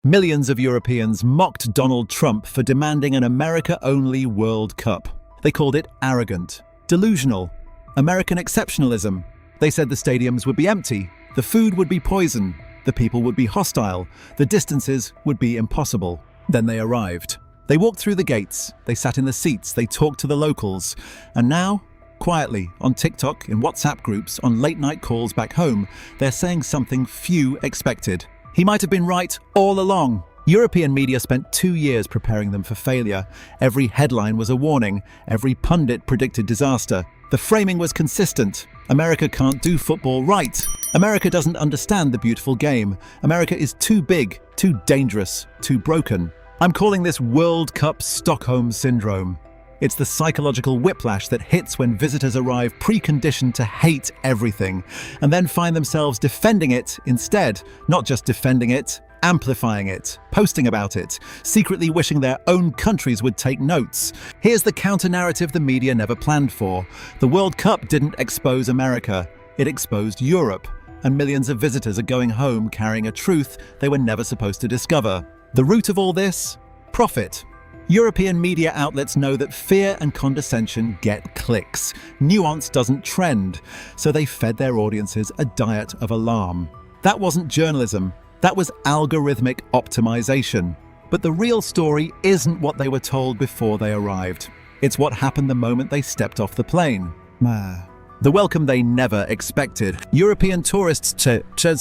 Millions of Europeans mocked Donald Trump for demanding an America-only World Cup. They called it arrogant, delusional, American exceptionalism. They said the stadiums would be empty, the food would be poison, the people would be hostile, the distances would be impossible. Then they arrived. They walked through the gates, they sat in the seats, they talked to the locals. And now, quietly, on TikTok, in WhatsApp groups, on late-night calls back home, they're saying something few expected. He might have been right all along. European media spent 2 years preparing them for failure. Every headline was a warning. Every pundit predicted disaster. The framing was consistent. America can't do football right. America doesn't understand the beautiful game. America is too big, too dangerous, too broken. I'm calling this World Cup Stockholm Syndrome. It's the psychological whiplash that hits when visitors arrive preconditioned to hate everything, and then find themselves defending it instead. Not just defending it, amplifying it, posting about it, secretly wishing their own countries would take notes. Here's the counter-narrative the media never planned for. The World Cup didn't expose America, it exposed Europe, and millions of visitors are going home carrying a truth they were never supposed to discover. The root of all this? Profit. European media outlets know that fear and condescension get clicks. Nuance doesn't trend, so they fed their audiences a diet of alarm. That wasn't journalism, that was algorithmic optimization. But the real story isn't what they were told before they arrived. It's what happened the moment they stepped off the plane. The welcome they never expected. European tourists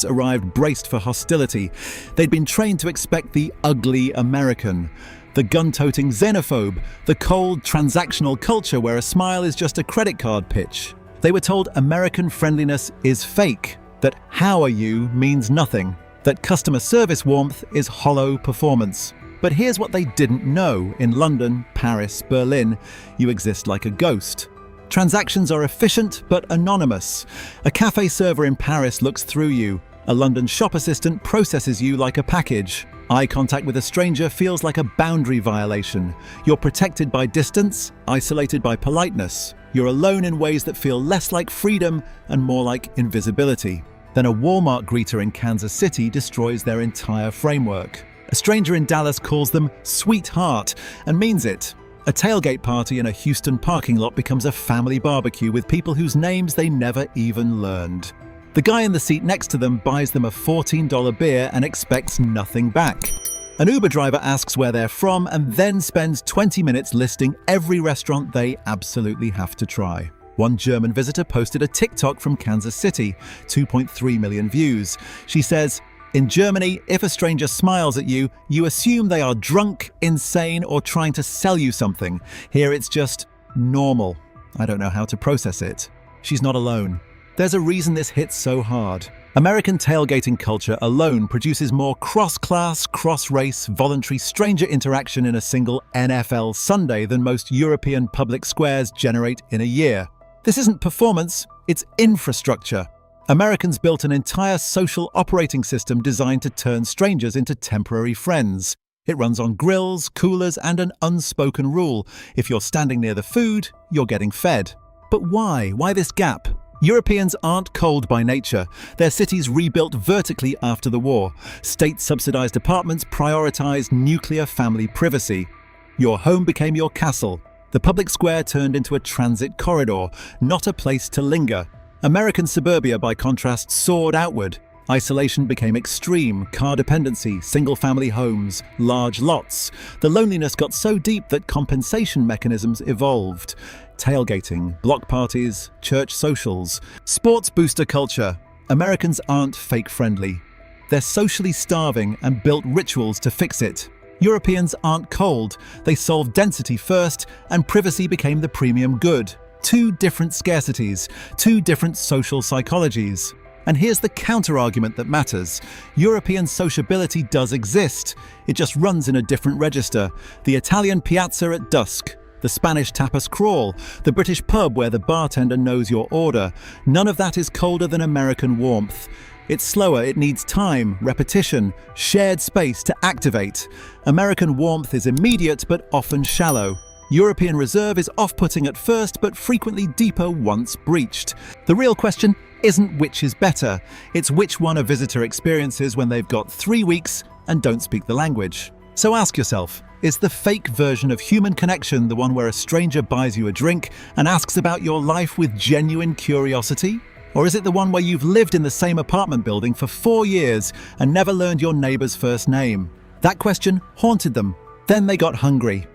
arrived braced for hostility. They'd been trained to expect the ugly American, the gun-toting xenophobe, the cold transactional culture where a smile is just a credit card pitch. They were told American friendliness is fake, that "how are you" means nothing, that customer service warmth is hollow performance. But here's what they didn't know. In London, Paris, Berlin, you exist like a ghost. Transactions are efficient but anonymous. A cafe server in Paris looks through you. A London shop assistant processes you like a package. Eye contact with a stranger feels like a boundary violation. You're protected by distance, isolated by politeness. You're alone in ways that feel less like freedom and more like invisibility. Then a Walmart greeter in Kansas City destroys their entire framework. A stranger in Dallas calls them sweetheart and means it. A tailgate party in a Houston parking lot becomes a family barbecue with people whose names they never even learned. The guy in the seat next to them buys them a $14 beer and expects nothing back. An Uber driver asks where they're from and then spends 20 minutes listing every restaurant they absolutely have to try. One German visitor posted a TikTok from Kansas City, 2.3 million views. She says, "In Germany, if a stranger smiles at you, you assume they are drunk, insane, or trying to sell you something. Here it's just normal. I don't know how to process it." She's not alone. There's a reason this hits so hard. American tailgating culture alone produces more cross-class, cross-race, voluntary stranger interaction in a single NFL Sunday than most European public squares generate in a year. This isn't performance, it's infrastructure. Americans built an entire social operating system designed to turn strangers into temporary friends. It runs on grills, coolers, and an unspoken rule. If you're standing near the food, you're getting fed. But why? Why this gap? Europeans aren't cold by nature. Their cities rebuilt vertically after the war. State-subsidized apartments prioritized nuclear family privacy. Your home became your castle. The public square turned into a transit corridor, not a place to linger. American suburbia, by contrast, soared outward. Isolation became extreme, car dependency, single-family homes, large lots. The loneliness got so deep that compensation mechanisms evolved. Tailgating, block parties, church socials, sports booster culture. Americans aren't fake-friendly. They're socially starving and built rituals to fix it. Europeans aren't cold. They solved density first, and privacy became the premium good. Two different scarcities, two different social psychologies. And here's the counter-argument that matters. European sociability does exist. It just runs in a different register. The Italian piazza at dusk, the Spanish tapas crawl, the British pub where the bartender knows your order. None of that is colder than American warmth. It's slower, it needs time, repetition, shared space to activate. American warmth is immediate but often shallow. European reserve is off-putting at first but frequently deeper once breached. The real question isn't which is better, it's which one a visitor experiences when they've got 3 weeks, and don't speak the language. So ask yourself, is the fake version of human connection the one where a stranger buys you a drink and asks about your life with genuine curiosity? Or is it the one where you've lived in the same apartment building for 4 years and never learned your neighbor's first name? That question haunted them. Then they got hungry.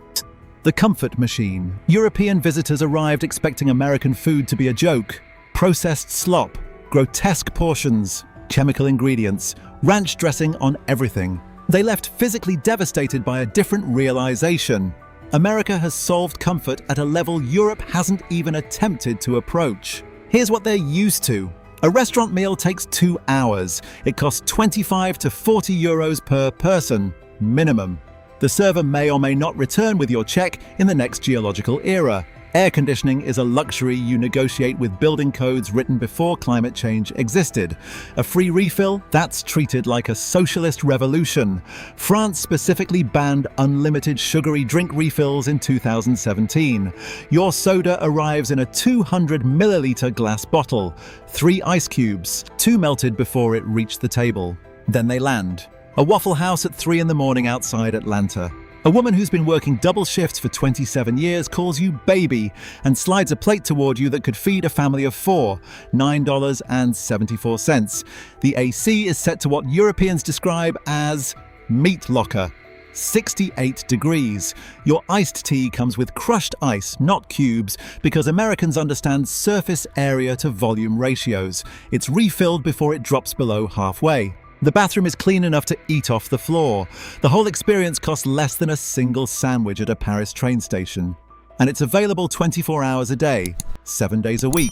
The comfort machine. European visitors arrived expecting American food to be a joke. Processed slop, grotesque portions, chemical ingredients, ranch dressing on everything. They left physically devastated by a different realization. America has solved comfort at a level Europe hasn't even attempted to approach. Here's what they're used to. A restaurant meal takes 2 hours. It costs 25 to 40 euros per person, minimum. The server may or may not return with your check in the next geological era. Air conditioning is a luxury you negotiate with building codes written before climate change existed. A free refill? That's treated like a socialist revolution. France specifically banned unlimited sugary drink refills in 2017. Your soda arrives in a 200 milliliter glass bottle. 3 ice cubes, 2 melted before it reached the table. Then they land. A Waffle House at 3 in the morning outside Atlanta. A woman who's been working double shifts for 27 years calls you baby and slides a plate toward you that could feed a family of 4, $9.74. The AC is set to what Europeans describe as meat locker, 68 degrees. Your iced tea comes with crushed ice, not cubes, because Americans understand surface area to volume ratios. It's refilled before it drops below halfway. The bathroom is clean enough to eat off the floor. The whole experience costs less than a single sandwich at a Paris train station. And it's available 24 hours a day, 7 days a week,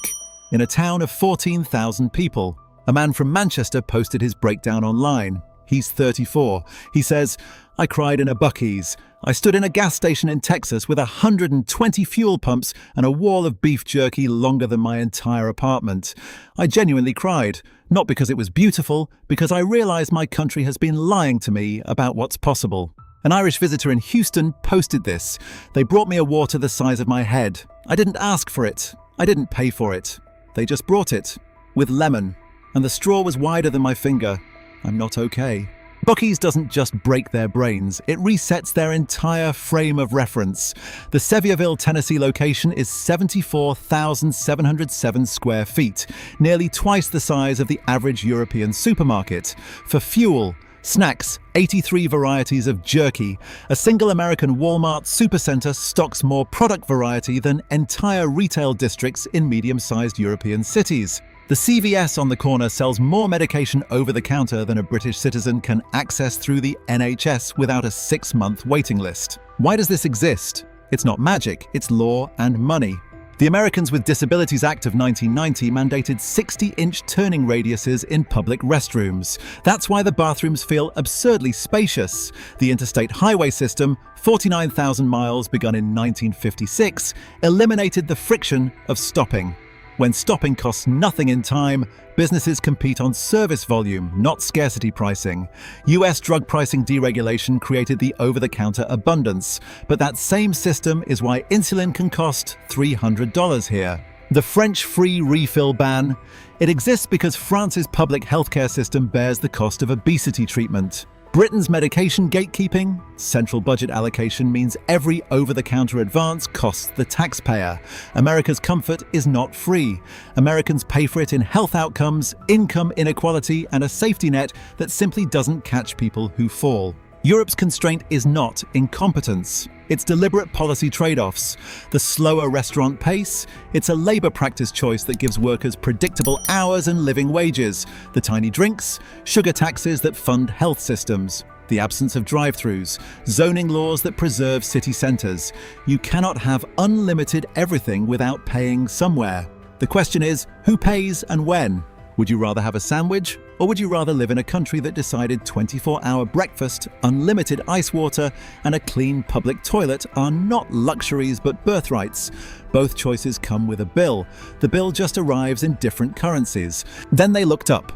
in a town of 14,000 people. A man from Manchester posted his breakdown online. He's 34. He says, "I cried in a Buc-ee's. I stood in a gas station in Texas with 120 fuel pumps and a wall of beef jerky longer than my entire apartment. I genuinely cried, not because it was beautiful, because I realized my country has been lying to me about what's possible." An Irish visitor in Houston posted this. "They brought me a water the size of my head. I didn't ask for it. I didn't pay for it. They just brought it. With lemon. And the straw was wider than my finger. I'm not okay." Buc-ee's doesn't just break their brains, it resets their entire frame of reference. The Sevierville, Tennessee location is 74,707 square feet, nearly twice the size of the average European supermarket. For fuel, snacks, 83 varieties of jerky. A single American Walmart supercenter stocks more product variety than entire retail districts in medium-sized European cities. The CVS on the corner sells more medication over the counter than a British citizen can access through the NHS without a 6-month waiting list. Why does this exist? It's not magic, it's law and money. The Americans with Disabilities Act of 1990 mandated 60-inch turning radiuses in public restrooms. That's why the bathrooms feel absurdly spacious. The interstate highway system, 49,000 miles begun in 1956, eliminated the friction of stopping. When stopping costs nothing in time, businesses compete on service volume, not scarcity pricing. US drug pricing deregulation created the over-the-counter abundance, but that same system is why insulin can cost $300 here. The French free refill ban. It exists because France's public healthcare system bears the cost of obesity treatment. Britain's medication gatekeeping, central budget allocation means every over-the-counter advance costs the taxpayer. America's comfort is not free. Americans pay for it in health outcomes, income inequality, and a safety net that simply doesn't catch people who fall. Europe's constraint is not incompetence. It's deliberate policy trade-offs. The slower restaurant pace, it's a labor practice choice that gives workers predictable hours and living wages. The tiny drinks, sugar taxes that fund health systems. The absence of drive-thrus, zoning laws that preserve city centres. You cannot have unlimited everything without paying somewhere. The question is, who pays and when? Would you rather have a sandwich, or would you rather live in a country that decided 24-hour breakfast, unlimited ice water, and a clean public toilet are not luxuries but birthrights? Both choices come with a bill. The bill just arrives in different currencies. Then they looked up.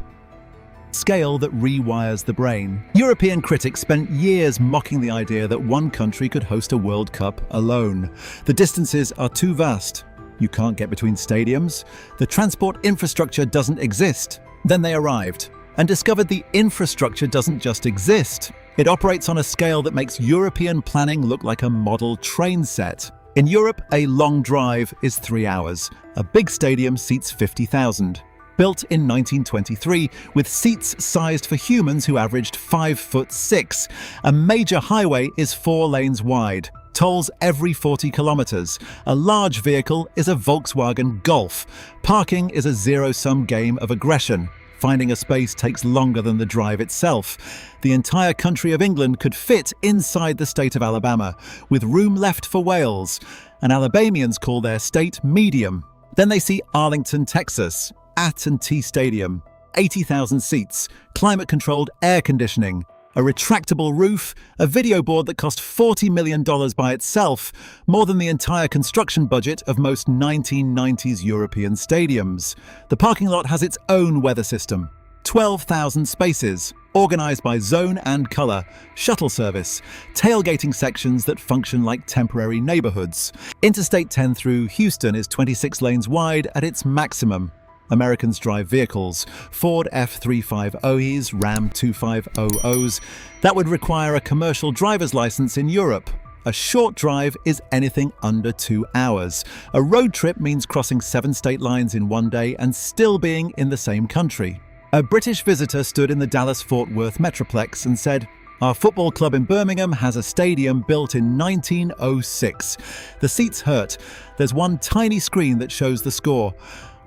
Scale that rewires the brain. European critics spent years mocking the idea that one country could host a World Cup alone. The distances are too vast. You can't get between stadiums. The transport infrastructure doesn't exist. Then they arrived. and discovered the infrastructure doesn't just exist. It operates on a scale that makes European planning look like a model train set. In Europe, a long drive is 3 hours. A big stadium seats 50,000. Built in 1923, with seats sized for humans who averaged 5'6". A major highway is 4 lanes wide. Tolls every 40 kilometers. A large vehicle is a Volkswagen Golf. Parking is a zero-sum game of aggression. Finding a space takes longer than the drive itself. The entire country of England could fit inside the state of Alabama, with room left for Wales. And Alabamians call their state medium. Then they see Arlington, Texas, At&T Stadium, 80,000 seats, climate-controlled air conditioning, a retractable roof, a video board that cost $40 million by itself, more than the entire construction budget of most 1990s European stadiums. The parking lot has its own weather system. 12,000 spaces, organized by zone and color, shuttle service, tailgating sections that function like temporary neighborhoods. Interstate 10 through Houston is 26 lanes wide at its maximum. Americans drive vehicles, Ford F-350Es, Ram 2500s. That would require a commercial driver's license in Europe. A short drive is anything under 2 hours. A road trip means crossing 7 state lines in one day and still being in the same country. A British visitor stood in the Dallas-Fort Worth Metroplex and said, "Our football club in Birmingham has a stadium built in 1906. The seats hurt. There's one tiny screen that shows the score.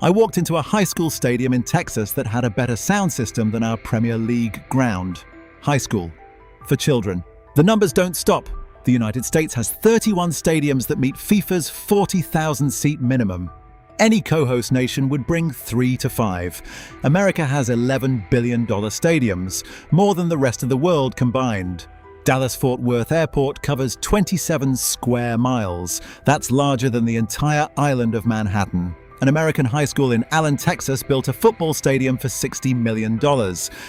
I walked into a high school stadium in Texas that had a better sound system than our Premier League ground." High school. For children. The numbers don't stop. The United States has 31 stadiums that meet FIFA's 40,000 seat minimum. Any co-host nation would bring 3 to 5. America has $11 billion stadiums, more than the rest of the world combined. Dallas-Fort Worth Airport covers 27 square miles. That's larger than the entire island of Manhattan. An American high school in Allen, Texas built a football stadium for $60 million.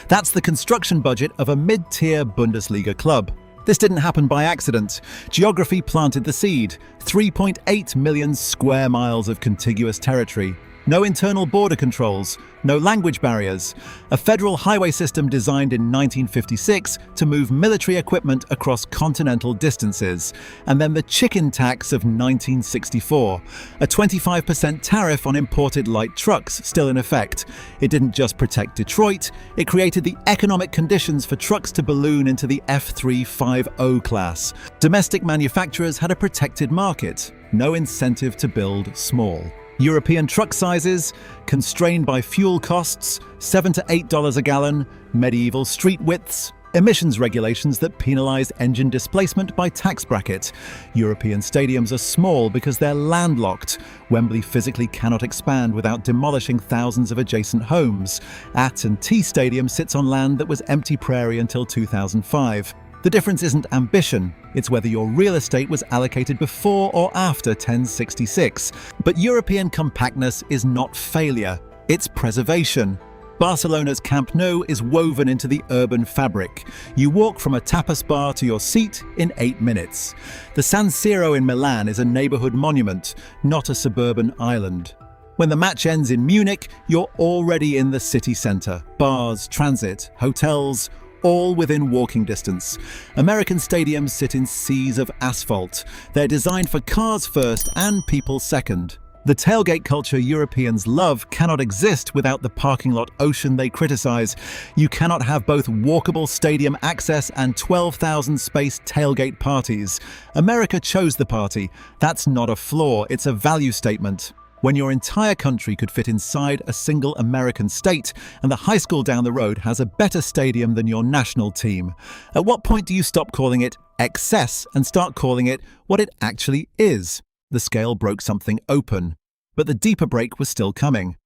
That's the construction budget of a mid-tier Bundesliga club. This didn't happen by accident. Geography planted the seed. 3.8 million square miles of contiguous territory. No internal border controls, no language barriers. A federal highway system designed in 1956 to move military equipment across continental distances. And then the chicken tax of 1964. A 25% tariff on imported light trucks still in effect. It didn't just protect Detroit, it created the economic conditions for trucks to balloon into the F350 class. Domestic manufacturers had a protected market. No incentive to build small. European truck sizes, constrained by fuel costs, $7 to $8 a gallon, medieval street widths, emissions regulations that penalize engine displacement by tax bracket. European stadiums are small because they're landlocked. Wembley physically cannot expand without demolishing thousands of adjacent homes. At&T Stadium sits on land that was empty prairie until 2005. The difference isn't ambition, it's whether your real estate was allocated before or after 1066. But European compactness is not failure, it's preservation. Barcelona's Camp Nou is woven into the urban fabric. You walk from a tapas bar to your seat in 8 minutes. The San Siro in Milan is a neighborhood monument, not a suburban island. When the match ends in Munich, you're already in the city center. Bars, transit, hotels, all within walking distance. American stadiums sit in seas of asphalt. They're designed for cars first and people second. The tailgate culture Europeans love cannot exist without the parking lot ocean they criticize. You cannot have both walkable stadium access and 12,000 space tailgate parties. America chose the party. That's not a flaw, it's a value statement. When your entire country could fit inside a single American state, and the high school down the road has a better stadium than your national team. At what point do you stop calling it excess and start calling it what it actually is? The scale broke something open, but the deeper break was still coming.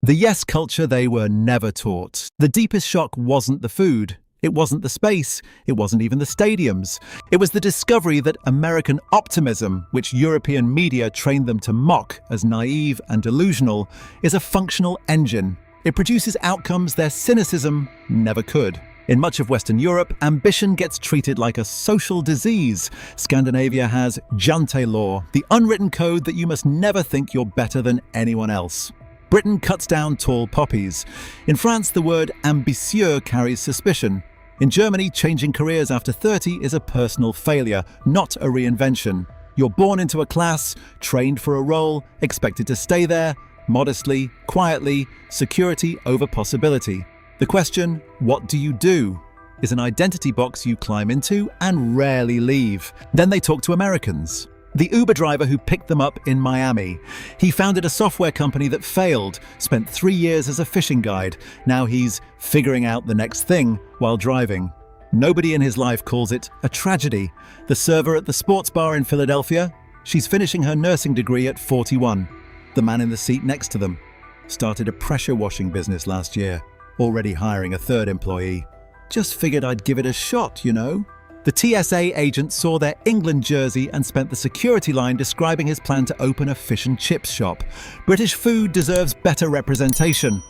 The yes culture they were never taught. The deepest shock wasn't the food. It wasn't the space, it wasn't even the stadiums. It was the discovery that American optimism, which European media trained them to mock as naive and delusional, is a functional engine. It produces outcomes their cynicism never could. In much of Western Europe, ambition gets treated like a social disease. Scandinavia has Jante law, the unwritten code that you must never think you're better than anyone else. Britain cuts down tall poppies. In France, the word ambitieux carries suspicion. In Germany, changing careers after 30 is a personal failure, not a reinvention. You're born into a class, trained for a role, expected to stay there, modestly, quietly, security over possibility. The question, what do you do, is an identity box you climb into and rarely leave. Then they talk to Americans. The Uber driver who picked them up in Miami. He founded a software company that failed, spent 3 years as a fishing guide. Now he's figuring out the next thing while driving. Nobody in his life calls it a tragedy. The server at the sports bar in Philadelphia, she's finishing her nursing degree at 41. The man in the seat next to them started a pressure washing business last year, already hiring a third employee. Just figured I'd give it a shot, you know? The TSA agent saw their England jersey and spent the security line describing his plan to open a fish and chips shop. British food deserves better representation.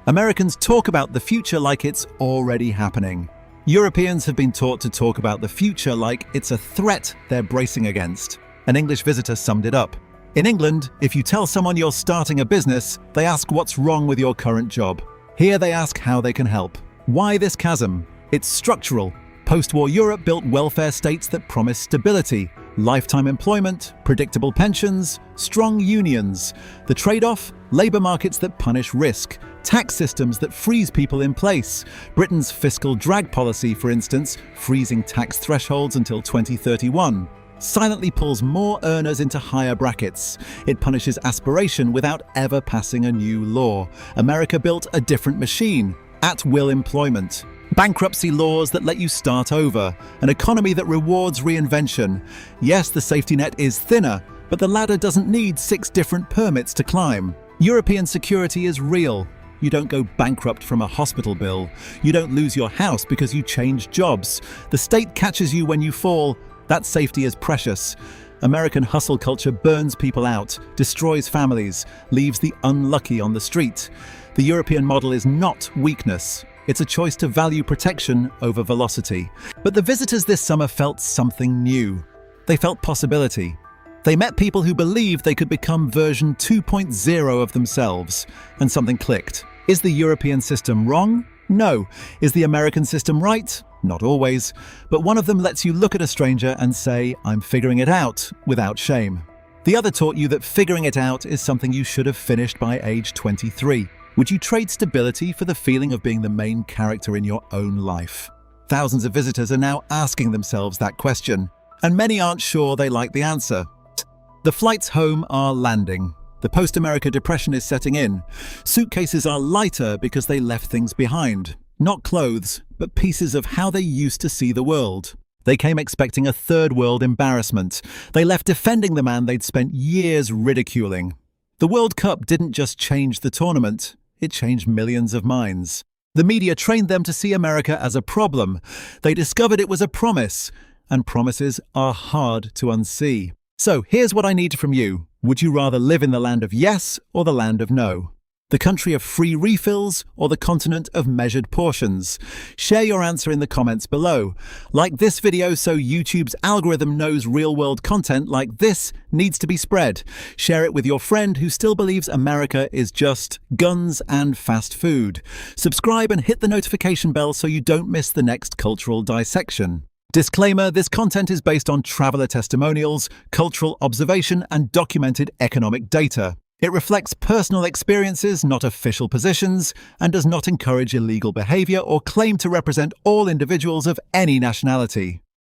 Americans talk about the future like it's already happening. Europeans have been taught to talk about the future like it's a threat they're bracing against. An English visitor summed it up. In England, if you tell someone you're starting a business, they ask what's wrong with your current job. Here they ask how they can help. Why this chasm? It's structural. Post-war Europe built welfare states that promised stability, lifetime employment, predictable pensions, strong unions. The trade-off? Labour markets that punish risk, tax systems that freeze people in place. Britain's fiscal drag policy, for instance, freezing tax thresholds until 2031, silently pulls more earners into higher brackets. It punishes aspiration without ever passing a new law. America built a different machine. At-will employment, bankruptcy laws that let you start over, an economy that rewards reinvention. Yes, the safety net is thinner, but the ladder doesn't need 6 different permits to climb. European security is real. You don't go bankrupt from a hospital bill. You don't lose your house because you change jobs. The state catches you when you fall. That safety is precious. American hustle culture burns people out, destroys families, leaves the unlucky on the street. The European model is not weakness. It's a choice to value protection over velocity. But the visitors this summer felt something new. They felt possibility. They met people who believed they could become version 2.0 of themselves. And something clicked. Is the European system wrong? No. Is the American system right? Not always. But one of them lets you look at a stranger and say, I'm figuring it out, without shame. The other taught you that figuring it out is something you should have finished by age 23. Would you trade stability for the feeling of being the main character in your own life? Thousands of visitors are now asking themselves that question, and many aren't sure they like the answer. The flights home are landing. The post-America depression is setting in. Suitcases are lighter because they left things behind. Not clothes, but pieces of how they used to see the world. They came expecting a third world embarrassment. They left defending the man they'd spent years ridiculing. The World Cup didn't just change the tournament. It changed millions of minds. The media trained them to see America as a problem. They discovered it was a promise, and promises are hard to unsee. So here's what I need from you. Would you rather live in the land of yes or the land of no? The country of free refills or the continent of measured portions? Share your answer in the comments below. Like this video so YouTube's algorithm knows real-world content like this needs to be spread. Share it with your friend who still believes America is just guns and fast food. Subscribe and hit the notification bell so you don't miss the next cultural dissection. Disclaimer, this content is based on traveler testimonials, cultural observation, and documented economic data. It reflects personal experiences, not official positions, and does not encourage illegal behavior or claim to represent all individuals of any nationality.